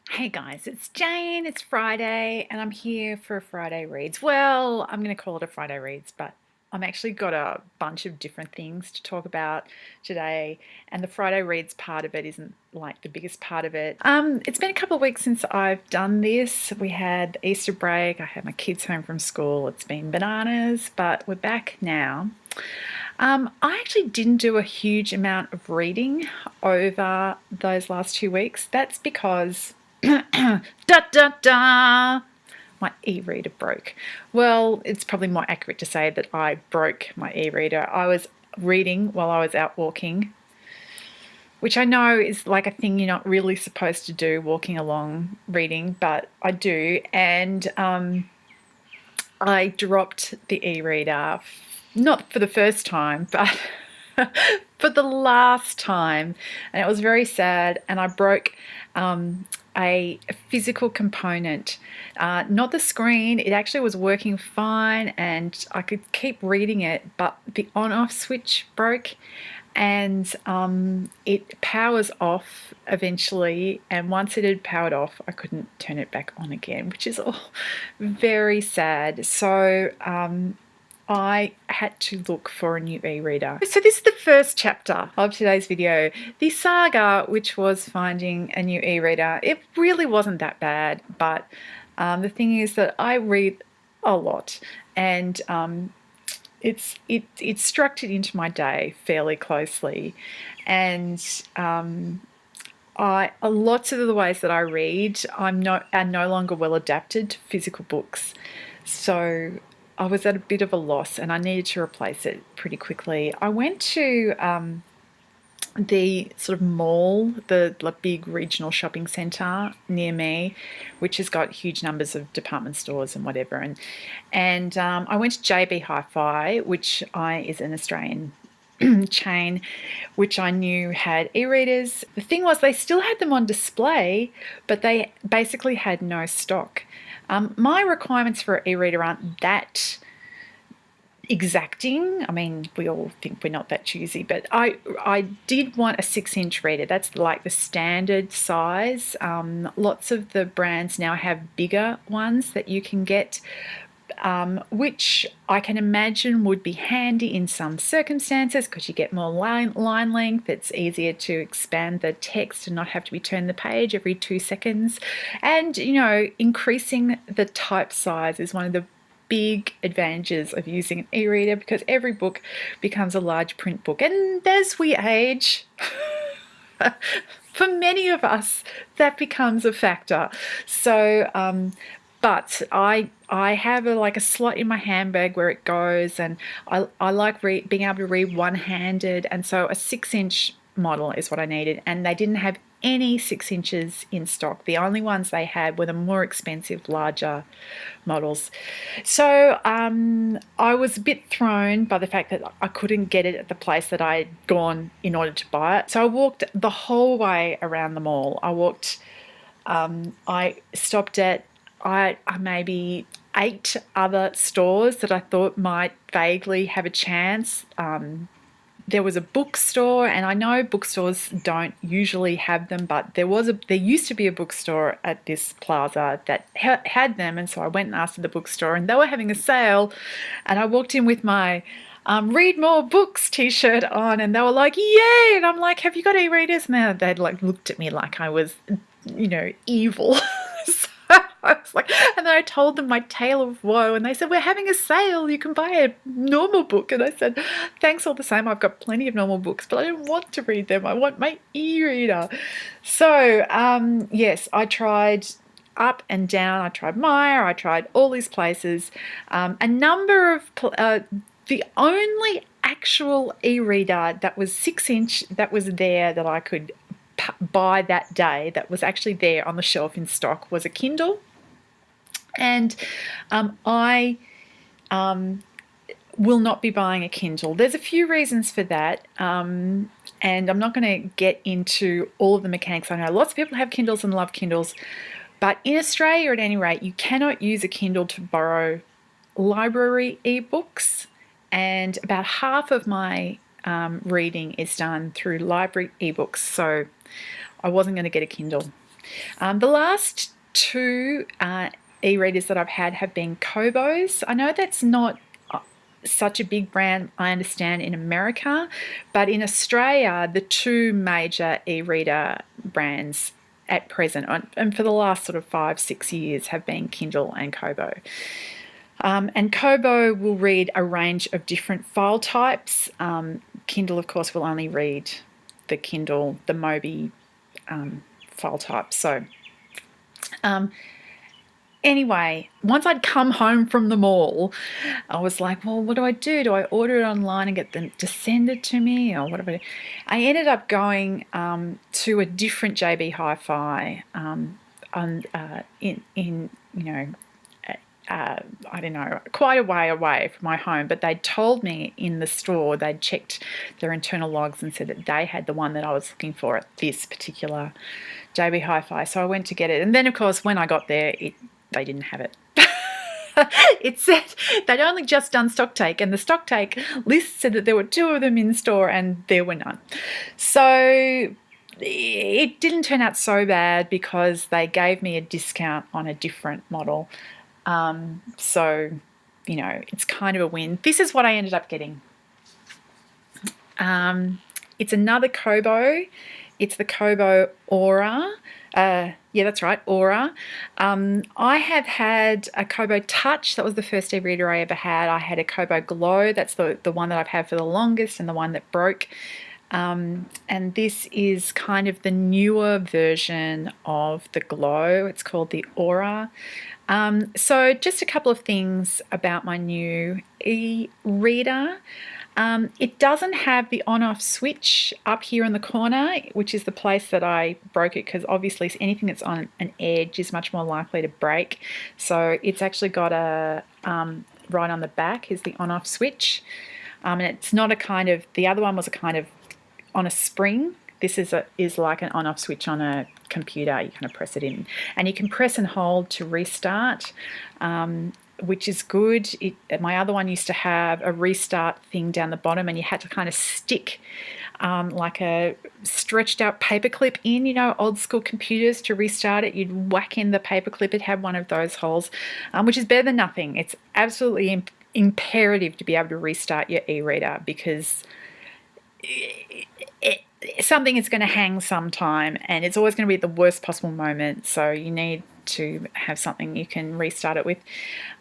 Hey guys, it's Jane. It's Friday and I'm here for a Friday Reads. Well, I'm going to call it a Friday Reads, but I'm actually got a bunch of different things to talk about today, and the Friday Reads part of it isn't like the biggest part of it. It's been a couple of weeks since I've done this. We had the Easter break, I had my kids home from school. It's been bananas, but we're back now. I actually didn't do a huge amount of reading over those last 2 weeks. That's because da da da, my e-reader broke. Well, it's probably more accurate to say that I broke my e-reader. I was reading while I was out walking, which I know is like a thing you're not really supposed to do, walking along reading, but I do. And I dropped the e-reader, not for the first time, but for the last time, and it was very sad. And I broke a physical component, not the screen. It actually was working fine and I could keep reading it, but the on-off switch broke, and it powers off eventually, and once it had powered off I couldn't turn it back on again, which is very sad. So I had to look for a new e-reader. So this is the first chapter of today's video, the saga, which was finding a new e-reader. It really wasn't that bad, but the thing is that I read a lot, and it structured into my day fairly closely, and lots of the ways that I read are no longer well adapted to physical books. So I was at a bit of a loss and I needed to replace it pretty quickly. I went to the sort of mall, the big regional shopping centre near me, which has got huge numbers of department stores and whatever. And I went to JB Hi-Fi, which is an Australian chain, which I knew had e-readers. The thing was, they still had them on display, but they basically had no stock. My requirements for an e-reader aren't that exacting. I mean, we all think we're not that choosy, but I did want a 6-inch reader. That's like the standard size. Lots of the brands now have bigger ones that you can get, which I can imagine would be handy in some circumstances because you get more line length. It's easier to expand the text and not have to return the page every 2 seconds. And, you know, increasing the type size is one of the big advantages of using an e-reader, because every book becomes a large print book. And as we age, for many of us, that becomes a factor. So, but I have like a slot in my handbag where it goes, and I like being able to read one-handed, and so a 6-inch model is what I needed, and they didn't have any 6 inches in stock. The only ones they had were the more expensive, larger models. So I was a bit thrown by the fact that I couldn't get it at the place that I'd gone in order to buy it. So I walked the whole way around the mall. I stopped at maybe 8 other stores that I thought might vaguely have a chance. There was a bookstore, and I know bookstores don't usually have them, but there used to be a bookstore at this plaza that had them, and so I went and asked at the bookstore, and they were having a sale, and I walked in with my read more books t-shirt on, and they were like, yay, and I'm like, have you got e-readers? And they'd like looked at me like I was, you know, evil. So I was like, and then I told them my tale of woe, and they said, we're having a sale, you can buy a normal book. And I said, thanks all the same, I've got plenty of normal books, but I don't want to read them, I want my e-reader. So yes, I tried up and down. I tried Myer, I tried all these places. A number of the only actual e-reader that was 6-inch that was there that I could buy that day, that was actually there on the shelf in stock, was a Kindle. And I will not be buying a Kindle. There's a few reasons for that, and I'm not going to get into all of the mechanics. I know lots of people have Kindles and love Kindles, but in Australia, at any rate, you cannot use a Kindle to borrow library ebooks, and about half of my reading is done through library ebooks, so I wasn't going to get a Kindle. The last two e-readers that I've had have been Kobo's. I know that's not such a big brand, I understand, in America, but in Australia, the two major e-reader brands at present, and for the last sort of 5-6 years, have been Kindle and Kobo. And Kobo will read a range of different file types. Kindle, of course, will only read the Kindle, the Mobi file type. So anyway, once I'd come home from the mall, I was like, well, what do I do? Do I order it online and get them to send it to me, or what do I do? I ended up going to a different JB Hi-Fi I don't know, quite a way away from my home, but they'd told me in the store, they'd checked their internal logs and said that they had the one that I was looking for at this particular JB Hi-Fi. So I went to get it. And then, of course, when I got there, they didn't have it. It said they'd only just done stock take, and the stock take list said that there were 2 of them in store and there were none. So it didn't turn out so bad because they gave me a discount on a different model. So, you know, it's kind of a win. This is what I ended up getting. It's another Kobo. It's the Kobo Aura. Yeah, that's right, Aura. I have had a Kobo Touch. That was the first e-reader I ever had. I had a Kobo Glow. That's the one that I've had for the longest and the one that broke. And this is kind of the newer version of the Glow. It's called the Aura. So just a couple of things about my new e-reader. It doesn't have the on-off switch up here in the corner, which is the place that I broke it, because obviously anything that's on an edge is much more likely to break. So it's actually got a, right on the back is the on-off switch. And it's not a kind of, the other one was a kind of on a spring. This is like an on-off switch on a computer. You kind of press it in, and you can press and hold to restart, which is good. My other one used to have a restart thing down the bottom, and you had to kind of stick like a stretched out paperclip in, you know, old school computers to restart it. You'd whack in the paperclip. It had one of those holes, which is better than nothing. It's absolutely imperative to be able to restart your e-reader, because something is going to hang sometime, and it's always going to be at the worst possible moment. So you need to have something you can restart it with.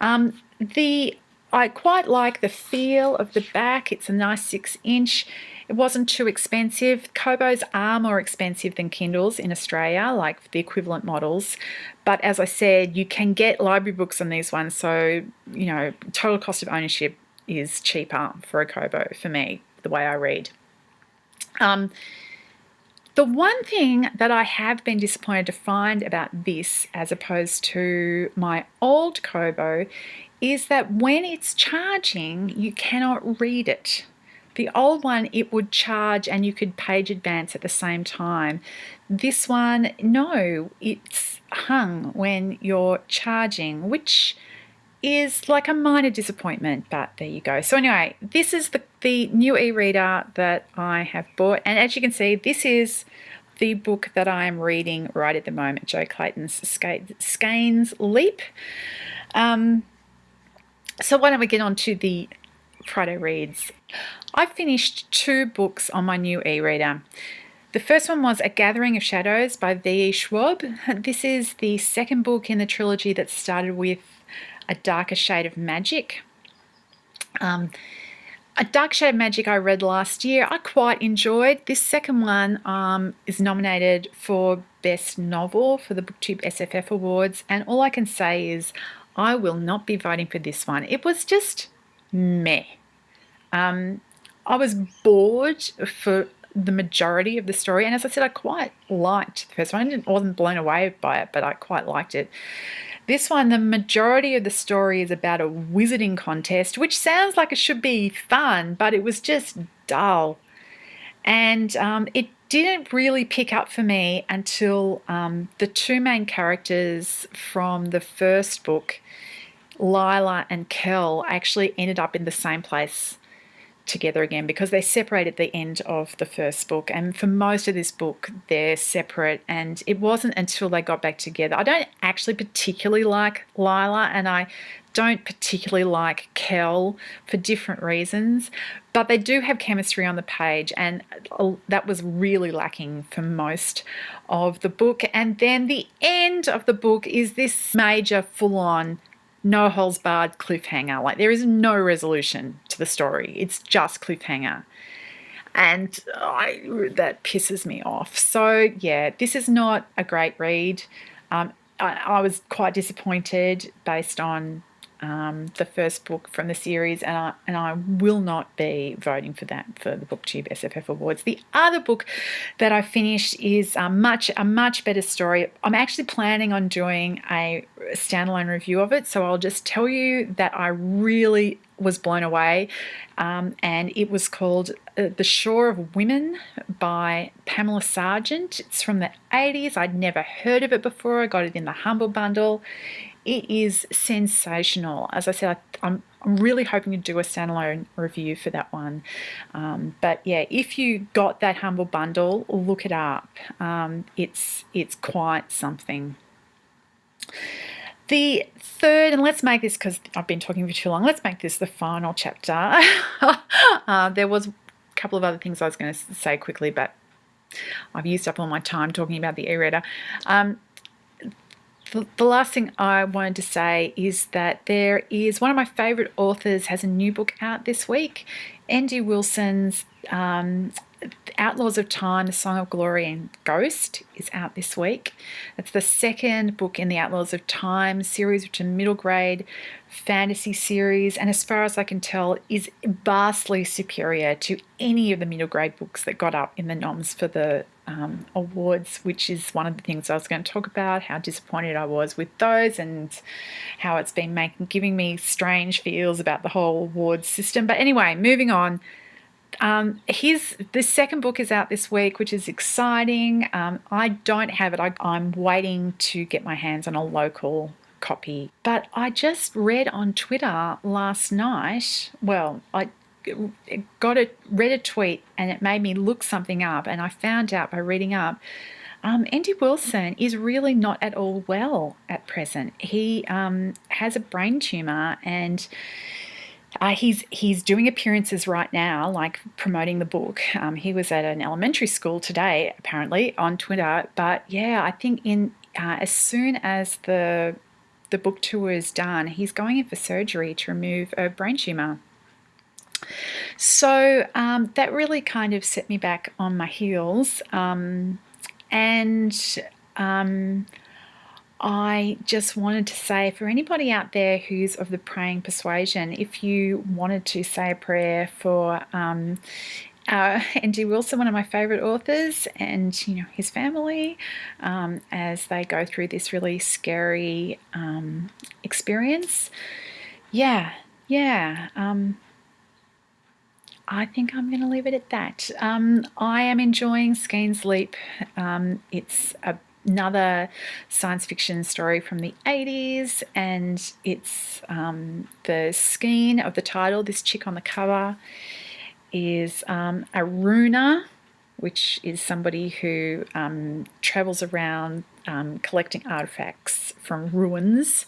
I quite like the feel of the back. It's a nice 6-inch. It wasn't too expensive. Kobos are more expensive than Kindles in Australia, like the equivalent models. But as I said, you can get library books on these ones. So, you know, total cost of ownership is cheaper for a Kobo for me, the way I read. The one thing that I have been disappointed to find about this, as opposed to my old Kobo, is that when it's charging, you cannot read it. The old one, it would charge and you could page advance at the same time. This one, no, it's hung when you're charging, which is like a minor disappointment, but there you go. So anyway, this is the new e-reader that I have bought, and as you can see, this is the book that I am reading right at the moment, Joe Clayton's Skeen's Leap. So why don't we get on to the Proto Reads. I finished 2 books on my new e-reader. The first one was A Gathering of Shadows by V.E. Schwab. This is the second book in the trilogy that started with A Darker Shade of Magic. A Dark Shade of Magic I read last year. I quite enjoyed. This second one is nominated for Best Novel for the BookTube SFF Awards, and all I can say is I will not be voting for this one. It was just meh. I was bored for the majority of the story, and as I said, I quite liked the first one. I wasn't blown away by it, but I quite liked it. This one, the majority of the story is about a wizarding contest, which sounds like it should be fun, but it was just dull. And it didn't really pick up for me until the 2 main characters from the first book, Lila and Kel, actually ended up in the same place together again, because they separate at the end of the first book, and for most of this book they're separate, and it wasn't until they got back together. I don't actually particularly like Lila, and I don't particularly like Kel for different reasons, but they do have chemistry on the page, and that was really lacking for most of the book. And then the end of the book is this major full-on no holds barred cliffhanger. Like, there is no resolution to the story. It's just cliffhanger. And that pisses me off. So yeah, this is not a great read. I was quite disappointed based on the first book from the series, and I will not be voting for that for the BookTube SFF Awards. The other book that I finished is a much better story. I'm actually planning on doing a standalone review of it, so I'll just tell you that I really was blown away, and it was called The Shore of Women by Pamela Sargent. It's from the 80s. I'd never heard of it before. I got it in the Humble Bundle. It is sensational. As I said, I'm really hoping to do a standalone review for that one. But yeah, if you got that Humble Bundle, look it up. It's quite something. The third, and let's make this, because I've been talking for too long, let's make this the final chapter. There was a couple of other things I was going to say quickly, but I've used up all my time talking about the ereader. The last thing I wanted to say is that there is one of my favourite authors has a new book out this week. Andy Wilson's Outlaws of Time, The Song of Glory and Ghost is out this week. It's the second book in the Outlaws of Time series, which is a middle grade fantasy series, and as far as I can tell is vastly superior to any of the middle grade books that got up in the noms for the awards, which is one of the things I was going to talk about, how disappointed I was with those and how it's been giving me strange feels about the whole awards system. But anyway, moving on. The second book is out this week, which is exciting. I don't have it. I'm waiting to get my hands on a local copy. But I just read on Twitter last night, well, I read a tweet and it made me look something up, and I found out by reading up, Andy Wilson is really not at all well at present. He has a brain tumour, and he's doing appearances right now, like promoting the book. He was at an elementary school today, apparently, on Twitter. But yeah, I think as soon as the book tour is done, he's going in for surgery to remove a brain tumour. So that really kind of set me back on my heels. I just wanted to say, for anybody out there who's of the praying persuasion, if you wanted to say a prayer for Andy Wilson, one of my favourite authors, and his family, as they go through this really scary experience. I think I'm going to leave it at that. I am enjoying Skeen's Leap. It's another science fiction story from the 80s, and it's the Skeen of the title. This chick on the cover is a runer, which is somebody who travels around collecting artifacts from ruins.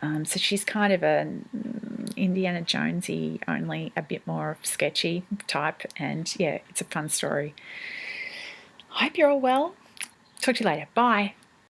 So she's kind of an Indiana Jonesy, only a bit more sketchy type, and yeah, it's a fun story. I hope you're all well. Talk to you later. Bye.